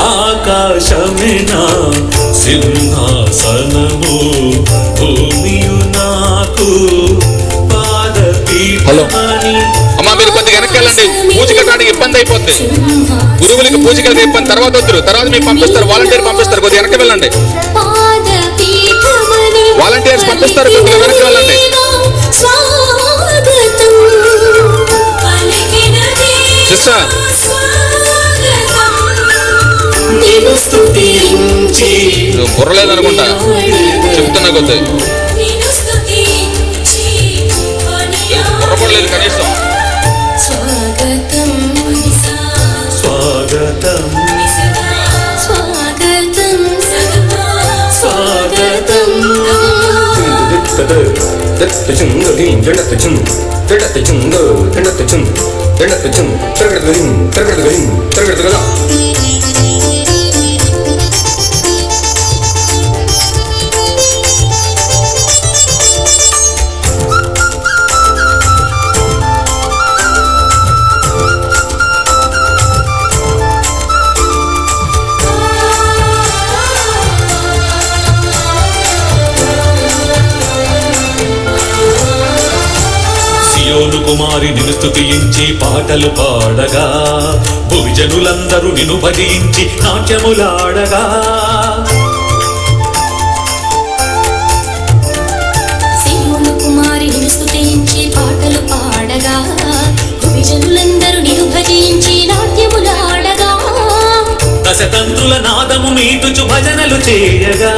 ఆకాశమినా సింహాసనము భూమియు నాకు పాదపీఠమని. అమ్మా మీరు కొద్దిగా వెనక్కి పూజ కట్టడానికి ఇబ్బంది అయిపోతుంది. గురువులకి పూజ కలిగే ఇబ్బంది తర్వాత వద్దు, తర్వాత మీకు పంపిస్తారు, వాలంటీర్ పంపిస్తారు. కొద్దిగా వెనక్కి వెళ్ళండి, వాలంటీర్స్ పంపిస్తారు. కొద్దిగా వెనక్కి వెళ్ళండి. సిస్టర్ బుర్రలేదనుకుంటా చెప్తున్నా, కొద్ది బుర్రపడలేదు కనీసం. స్వాగతం స్వాగతం స్వాగతం. కుమారి నిన్ను స్తుతించి పాటలు పాడగా, భువిజనులందరూ నిన్ను భజించి నాట్యములాడగా. సియోను కుమారి నిన్ను స్తుతించి పాటలు పాడగా, భువిజనులందరూ నిన్ను భజించి నాట్యములాడగా. దశతంత్రుల నాదము మీటుచు భజనలు చేయగా,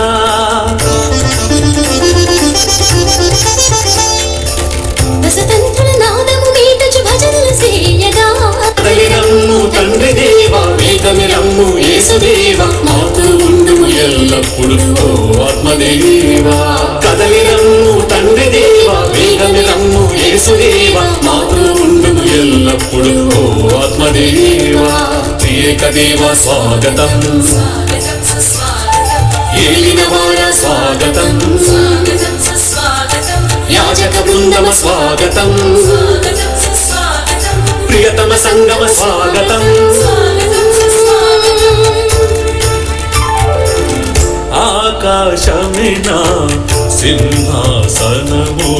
కదలిరమ్ము తండ్రి దేవా, వేగమిరమ్ము యేసుదేవా, మాతో ఉండుము ఎల్లప్పుడు ఓ ఆత్మదేవా. కదలిరమ్ము తండ్రి దేవా, వేగమిరమ్ము యేసుదేవా, మాతో ఉండుము ఎల్లప్పుడు ఓ ఆత్మదేవా. త్రియేక దేవా స్వాగతం, ఏలినవాడా స్వాగతం, యాజక బృందమ స్వాగతం, ప్రియతమ సంగమ స్వాగతం. ఆకాశమినా సింహాసనము